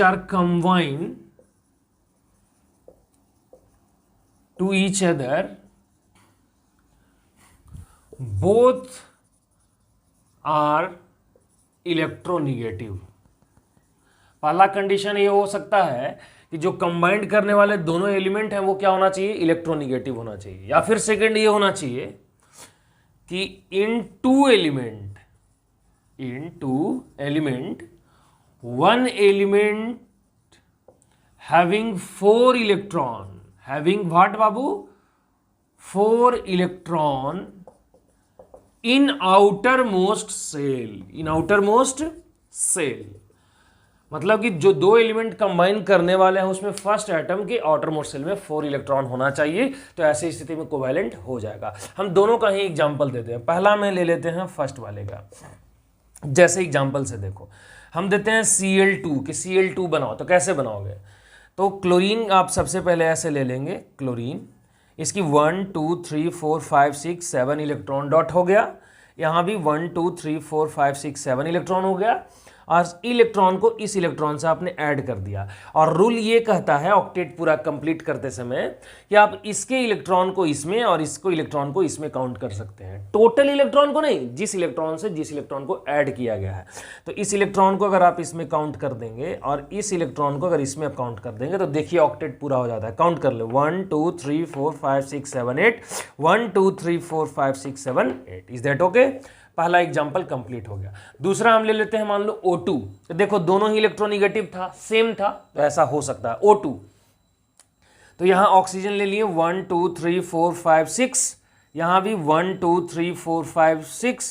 are combined to each other, both are electronegative। पहला कंडीशन ये हो सकता है कि जो कंबाइंड करने वाले दोनों एलिमेंट हैं वो क्या होना चाहिए, इलेक्ट्रोनिगेटिव होना चाहिए। या फिर सेकंड ये होना चाहिए कि in two element one element having 4 electron, having what बाबू, 4 electron in outermost shell, in outermost shell मतलब कि जो दो एलिमेंट कंबाइन करने वाले हैं उसमें फर्स्ट एटम के आउटर मोस्ट सेल में 4 इलेक्ट्रॉन होना चाहिए। तो ऐसी स्थिति में कोवैलेंट हो जाएगा। हम दोनों का ही एग्जांपल देते हैं। पहला में ले लेते हैं फर्स्ट वाले का। जैसे एग्जांपल से देखो, हम देते हैं Cl2 कि Cl2 बनाओ। तो कैसे बनाओगे? तो क्लोरीन आप सबसे पहले ऐसे ले लेंगे, क्लोरीन, इसकी 1 2 3 4 5 6 7 इलेक्ट्रॉन डॉट हो गया। यहाँ भी 1 2 3 4 5 6 7 इलेक्ट्रॉन हो गया और इलेक्ट्रॉन को इस इलेक्ट्रॉन से आपने ऐड कर दिया। और रूल ये कहता है ऑक्टेट पूरा कंप्लीट करते समय कि आप इसके इलेक्ट्रॉन को इसमें और इसको इलेक्ट्रॉन को इसमें काउंट कर सकते हैं। टोटल इलेक्ट्रॉन को नहीं, जिस इलेक्ट्रॉन से जिस इलेक्ट्रॉन को ऐड किया गया है। तो इस इलेक्ट्रॉन को अगर आप इसमें काउंट कर देंगे और इस इलेक्ट्रॉन को अगर इसमें काउंट कर देंगे तो देखिए ऑक्टेट पूरा हो जाता है। काउंट कर लो, 1 2 3 4 5 6 7 8, 1 2 3 4 5 6 7 8। Is that okay? पहला एग्जाम्पल कंप्लीट हो गया। दूसरा हम ले लेते हैं, मान लो O2। तो देखो दोनों ही इलेक्ट्रोनिगेटिव था, सेम था, तो ऐसा हो सकता है O2। तो यहां ऑक्सीजन ले लिए 1 2 3 4 5 6, यहां भी 1 2 3 4 5 6।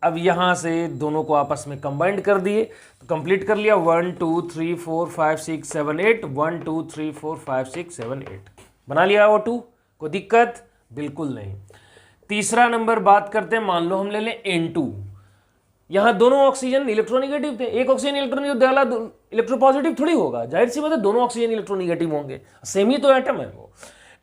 अब यहां से दोनों को आपस में कंबाइंड कर दिए तो कंप्लीट कर लिया, 1 2 3 4 5 6 7 8, 1 2 3 4 5 6 7 8 बना लिया O2। कोई दिक्कत? बिल्कुल नहीं। तीसरा नंबर बात करते हैं, मान लो हम ले लें N2। यहां दोनों ऑक्सीजन इलेक्ट्रोनिगेटिव थे, एक ऑक्सीजन इलेक्ट्रोनिगेटिव इलेक्ट्रोपॉजिटिव थोड़ी होगा, जाहिर सी बात है दोनों ऑक्सीजन इलेक्ट्रोनिगेटिव होंगे, सेम ही तो एटम है वो।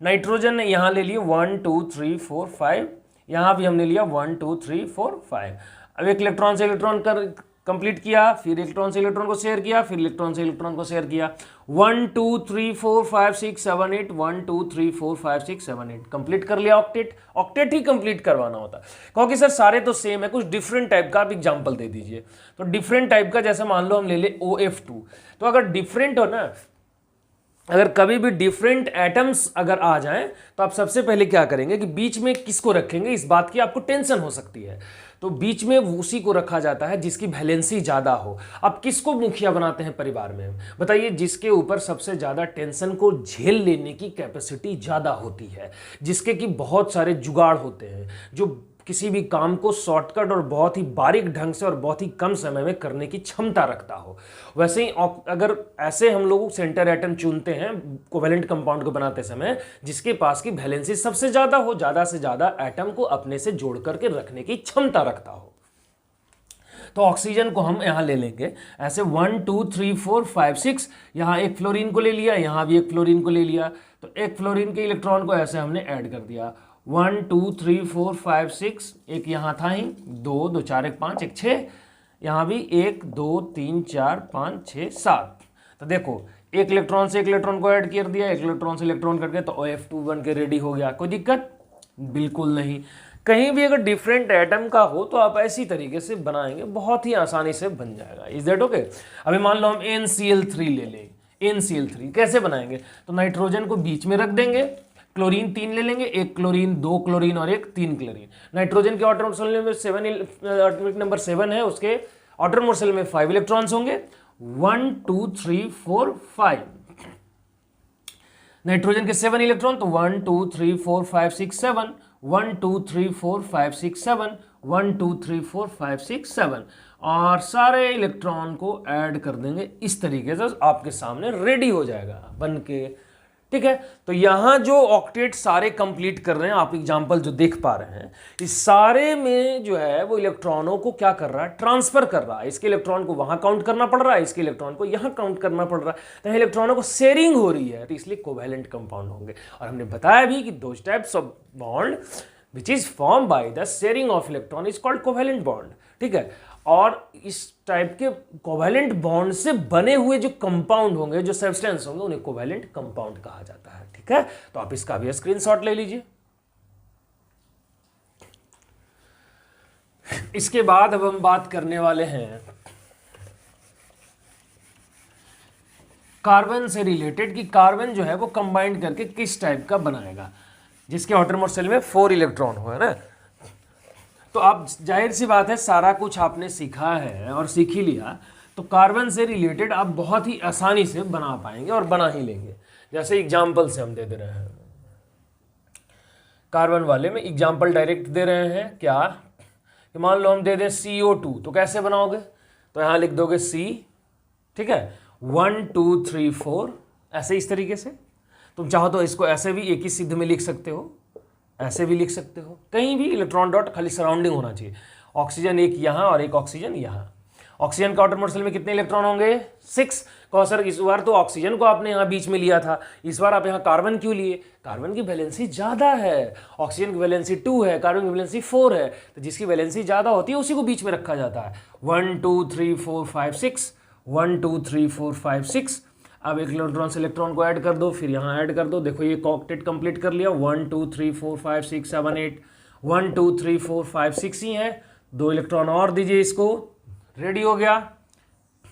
नाइट्रोजन ने यहां ले लिए 1 2 3 4 5, यहां भी हमने लिया 1 2 3 4 5। अब एक इलेक्ट्रॉन से इलेक्ट्रॉन कर कंप्लीट किया, फिर इलेक्ट्रॉन से इलेक्ट्रॉन को शेयर किया, फिर इलेक्ट्रॉन से इलेक्ट्रॉन को शेयर किया, 1 2 3 4 5 6 7 8, 1 2 3 4 5 6 7 8 कंप्लीट कर लिया ऑक्टेट। ऑक्टेट ही कंप्लीट करवाना होता है। क्योंकि सर सारे तो सेम है, कुछ डिफरेंट टाइप का आप एग्जांपल दे दीजिए। तो डिफरेंट टाइप का जैसे मान लो हम ले ले OF2। तो अगर डिफरेंट हो ना, अगर कभी भी डिफरेंट एटम्स अगर आ जाएं तो आप सबसे पहले क्या करेंगे कि बीच में किसको रखेंगे, इस बात की आपको टेंशन हो सकती है। तो बीच में उसी को रखा जाता है जिसकी वैलेंसी ज्यादा हो। अब किसको मुखिया बनाते हैं परिवार में? बताइए, जिसके ऊपर सबसे ज्यादा टेंशन को झेल लेने की कैपेसिटी ज्यादा होती है, जिसके कि बहुत सारे जुगाड़ होते हैं, जो किसी भी काम को शॉर्टकट और बहुत ही बारीक ढंग से और बहुत ही कम समय में करने की क्षमता रखता हो। वैसे ही अगर ऐसे हम लोग सेंटर एटम चुनते हैं कोवेलेंट कंपाउंड को बनाते समय, जिसके पास की वैलेंसी सबसे ज्यादा हो, ज्यादा से ज्यादा एटम को अपने से जोड़ करके रखने की क्षमता रखता हो। तो ऑक्सीजन को हम यहां ले लेंगे ऐसे 1 2 3 4 5 6, यहां एक फ्लोरीन को ले लिया, यहां भी एक फ्लोरीन को ले लिया। तो एक फ्लोरीन के इलेक्ट्रॉन को ऐसे हमने ऐड कर दिया, 1 2 3 4 5 6, एक यहाँ था ही, 2 2 4 1 5 1 6, यहाँ भी 1 2 3 4 5 6 7। तो देखो एक इलेक्ट्रॉन से एक इलेक्ट्रॉन को ऐड कर दिया, एक इलेक्ट्रॉन से इलेक्ट्रॉन करके तो OF2 बन के रेडी हो गया। कोई दिक्कत? बिल्कुल नहीं। कहीं भी अगर डिफरेंट एटम का हो तो आप ऐसी तरीके से बनाएंगे, बहुत ही आसानी से बन जाएगा। Is that okay? अभी मान लो हम NCl3 ले लें। NCl3 कैसे बनाएंगे? तो नाइट्रोजन को बीच में रख देंगे, क्लोरीन 3 ले लेंगे, एक क्लोरीन, 2 क्लोरीन और एक 3 क्लोरीन। नाइट्रोजन के एटॉमिक नंबर 7, एटॉमिक नंबर 7 है, उसके एटॉमिक नंबर में 5 इलेक्ट्रॉन्स होंगे, 1 2 3 4 5। नाइट्रोजन के 7 इलेक्ट्रॉन, तो 1 2 3 4 5 6 7, 1 2 3 4 5 6 7, 1 2 3 4 5 6 7 और सारे इलेक्ट्रॉन को ऐड कर देंगे। इस तरीके से आपके सामने रेडी हो जाएगा बन के। ठीक है, तो यहां जो ऑक्टेट सारे कंप्लीट कर रहे हैं, आप एग्जांपल जो देख पा रहे हैं, इस सारे में जो है वो इलेक्ट्रॉनों को क्या कर रहा है? ट्रांसफर कर रहा है। इसके इलेक्ट्रॉन को वहां काउंट करना पड़ रहा है, इसके इलेक्ट्रॉन को यहां काउंट करना पड़ रहा है, तो इलेक्ट्रॉनों को शेयरिंग हो रही है, तो इसलिए कोवैलेंट कंपाउंड होंगे। और हमने बताया भी कि those types of bond which is form by the sharing of electron is called covalent bond. ठीक है, और इस टाइप के कोवैलेंट बॉन्ड से बने हुए जो कंपाउंड होंगे, जो सब्सटेंस होंगे, उन्हें कोवैलेंट कंपाउंड कहा जाता है। ठीक है, तो आप इसका भी स्क्रीनशॉट ले लीजिए। इसके बाद अब हम बात करने वाले हैं कार्बन से रिलेटेड, कि कार्बन जो है वो कंबाइंड करके किस टाइप का बनाएगा, जिसके आउटरमोस्ट शेल में 4 इलेक्ट्रॉन हो, है ना। तो आप जाहिर सी बात है सारा कुछ आपने सीखा है और सीख ही लिया, तो कार्बन से रिलेटेड आप बहुत ही आसानी से बना पाएंगे और बना ही लेंगे। जैसे एग्जाम्पल से हम दे दे रहे हैं, कार्बन वाले में एग्जाम्पल डायरेक्ट दे रहे हैं क्या, कि मान लो हम दे दें CO2, तो कैसे बनाओगे, तो यहाँ लिख दोगे C, ठीक है, 1 2 3 4 ऐसे इस तरीके से। तुम चाहो तो इसको ऐसे भी एक ही सिद्ध में लिख सकते हो, ऐसे भी लिख सकते हो, कहीं भी इलेक्ट्रॉन डॉट खाली सराउंडिंग होना चाहिए। ऑक्सीजन एक यहाँ और एक ऑक्सीजन यहाँ। ऑक्सीजन का आउटरमोस्ट शेल में कितने इलेक्ट्रॉन होंगे, 6। कहो सर इस बार तो ऑक्सीजन को आपने यहाँ बीच में लिया था, इस बार आप यहाँ कार्बन क्यों लिए, कार्बन की वैलेंसी ज़्यादा है, ऑक्सीजन की वैलेंसी 2 है, कार्बन की वैलेंसी 4 है, तो जिसकी वैलेंसी ज़्यादा होती है उसी को बीच में रखा जाता है। 1 2 3 4 5 6, 1 2 3 4 5 6। अब एक इलेक्ट्रॉन से इलेक्ट्रॉन को ऐड कर दो, फिर यहाँ ऐड कर दो, देखो ये ऑक्टेट कंप्लीट कर लिया। 1 2 3 4 5 6 7 8, 1 2 3 4 5 6 ही है, 2 इलेक्ट्रॉन और दीजिए इसको, रेडी हो गया,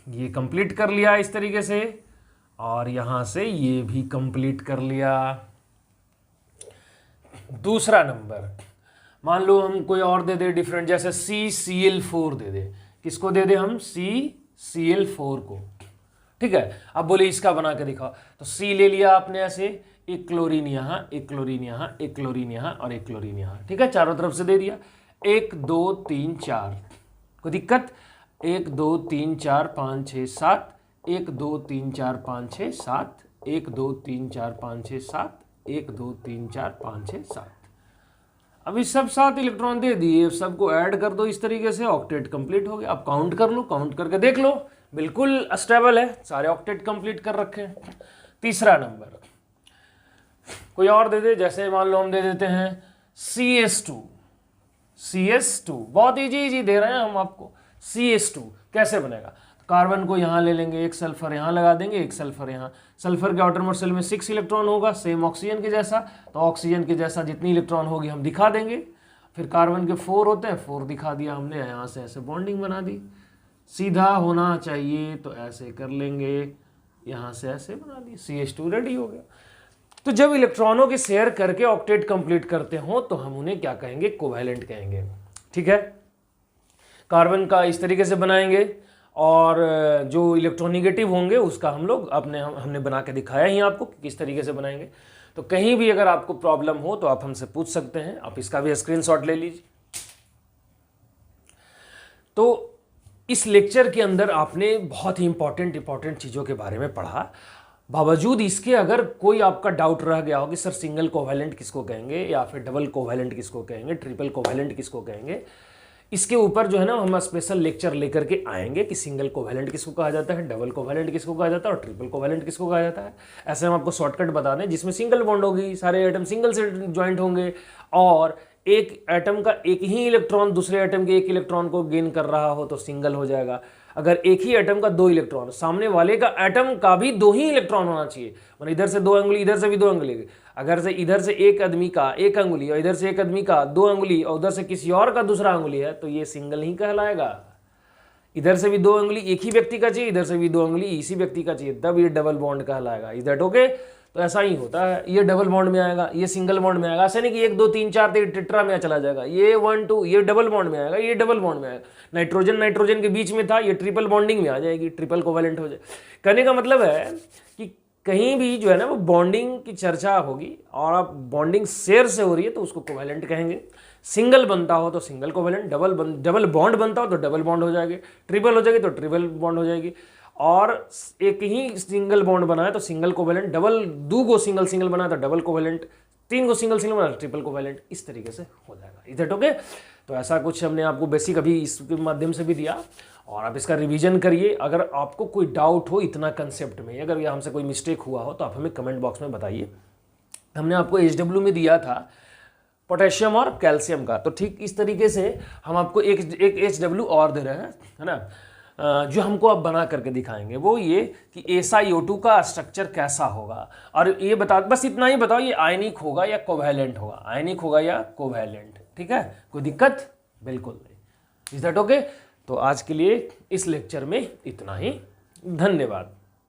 ये कंप्लीट कर लिया इस तरीके से, और यहां से ये भी कंप्लीट कर लिया। दूसरा नंबर, मान लो हम कोई और दे दे डिफरेंट, जैसे CCl4 दे दे, किसको दे दे हम, CCl4 को, ठीक है। अब बोले इसका बना के दिखाओ, तो C ले लिया आपने ऐसे, एक क्लोरीन यहाँ, एक क्लोरीन यहाँ, एक क्लोरीन यहाँ और एक क्लोरीन यहाँ, ठीक है, चारों तरफ से दे दिया। 1 2 3 4, कोई दिक्कत, 1 2 3 4 5 6 7, 1 2 3 4 5 6 7, 1 2 3 4 5 6 7, 1 2 3 4 5 6 7। अभी सब 7 इलेक्ट्रॉन दे दिए, सबको ऐड कर दो इस तरीके से, ऑक्टेट कंप्लीट हो गया। अब काउंट कर लो, काउंट करके देख लो, बिल्कुल स्टेबल है, सारे ऑक्टेट कंप्लीट कर रखे हैं। तीसरा नंबर कोई और दे दे, जैसे मान लो हम दे देते हैं CS2, बहुत इजी दे रहे हैं हम आपको। CS2 कैसे बनेगा, तो कार्बन को यहाँ ले लेंगे, एक सल्फर यहाँ लगा देंगे, एक सल्फर यहाँ, सल्फर के आउटरमोस्ट शेल में 6 इलेक्ट्रॉन होगा, सेम ऑक्सीजन के जैसा, तो ऑक्सीजन के जैसा जितनी इलेक्ट्रॉन होगी हम दिखा देंगे। फिर कार्बन के 4 होते हैं, 4 दिखा दिया हमने, यहाँ से ऐसे बॉन्डिंग बना दी। सीधा होना चाहिए तो ऐसे कर लेंगे, यहाँ से ऐसे बना दी, CH2 रेडी हो गया। तो जब इलेक्ट्रॉनों के शेयर करके ऑक्टेट कंप्लीट करते हो तो हम उन्हें क्या कहेंगे, कोवैलेंट कहेंगे, ठीक है। कार्बन का इस तरीके से बनाएंगे, और जो इलेक्ट्रोनिगेटिव होंगे उसका हम लोग हमने बना के दिखाया ही आपको किस तरीके से बनाएंगे। तो कहीं भी अगर आपको प्रॉब्लम हो तो आप हमसे पूछ सकते हैं, आप इसका भी स्क्रीनशॉट ले लीजिए। तो इस लेक्चर के अंदर आपने बहुत ही इंपॉर्टेंट चीज़ों के बारे में पढ़ा। बावजूद इसके अगर कोई आपका डाउट रह गया हो कि सर सिंगल कोवैलेंट किसको कहेंगे, या फिर डबल कोवैलेंट किसको कहेंगे, ट्रिपल कोवैलेंट किसको कहेंगे, इसके ऊपर जो है ना हम स्पेशल लेक्चर लेकर के आएंगे कि सिंगल कोवैलेंट किसको कहा जाता है, डबल कोवैलेंट किसको कहा जाता है और ट्रिपल कोवैलेंट किसको कहा जाता है। ऐसे हम आपको शॉर्टकट बता दें जिसमें सिंगल बॉन्ड होगी, सारे एटम सिंगल से ज्वाइंट होंगे, और एक एटम का एक ही इलेक्ट्रॉन दूसरे एटम के एक इलेक्ट्रॉन को गेन कर रहा हो तो सिंगल हो जाएगा। अगर एक ही एटम का 2 इलेक्ट्रॉन, सामने वाले का एटम का भी 2 ही इलेक्ट्रॉन होना चाहिए, मतलब इधर से 2 अंगुली, इधर से भी 2 अंगुली, अगर से इधर से एक आदमी का 1 अंगुली और इधर से एक आदमी का 2 अंगुली और उधर से किसी और का दूसरा अंगुली है, तो ये सिंगल ही कहलाएगा। इधर से भी 2 अंगुली एक ही व्यक्ति का चाहिए, इधर से भी 2 अंगुली इसी व्यक्ति का चाहिए, तब ये डबल बॉन्ड कहलाएगा। Is that okay? तो ऐसा ही होता है, ये डबल बॉन्ड में आएगा, ये सिंगल बॉन्ड में आएगा। ऐसा नहीं कि 1 2 3 4 टेट्रा में चला जाएगा, ये 1 2 ये डबल बॉन्ड में आएगा, ये डबल बॉन्ड में आएगा। नाइट्रोजन के बीच में था, ये ट्रिपल बॉन्डिंग में आ जाएगी, ट्रिपल कोवैलेंट हो जाए। कहने का मतलब है कि कहीं भी जो है ना वो बॉन्डिंग की चर्चा होगी और आप बॉन्डिंग शेयर से हो रही है तो उसको कोवैलेंट कहेंगे। सिंगल बनता हो तो सिंगल कोवैलेंट, डबल बॉन्ड बनता हो तो डबल बॉन्ड हो जाएगी, ट्रिपल हो जाएगी तो ट्रिपल बॉन्ड हो जाएगी, और एक ही सिंगल बॉन्ड बनाए तो सिंगल कोवैलेंट, डबल 2 को सिंगल बनाए तो डबल कोवैलेंट, 3 को सिंगल बनाए तो ट्रिपल कोवैलेंट, इस तरीके से हो जाएगा। Is that okay? तो ऐसा कुछ हमने आपको बेसिक अभी इसके माध्यम से भी दिया, और आप इसका रिवीजन करिए। अगर आपको कोई डाउट हो इतना कंसेप्ट में, अगर हमसे कोई मिस्टेक हुआ हो तो आप हमें कमेंट बॉक्स में बताइए। हमने आपको HW में दिया था पोटेशियम और कैल्शियम का, तो ठीक इस तरीके से हम आपको एक HW और दे रहे हैं, है ना, जो हमको अब बना करके दिखाएंगे। वो ये कि SiO2 का स्ट्रक्चर कैसा होगा, और ये बता, बस इतना ही बताओ, ये आयनिक होगा या कोवैलेंट होगा, आयनिक होगा या कोवैलेंट, ठीक है? कोई दिक्कत? बिल्कुल नहीं। Is that okay? तो आज के लिए इस लेक्चर में इतना ही। धन्यवाद।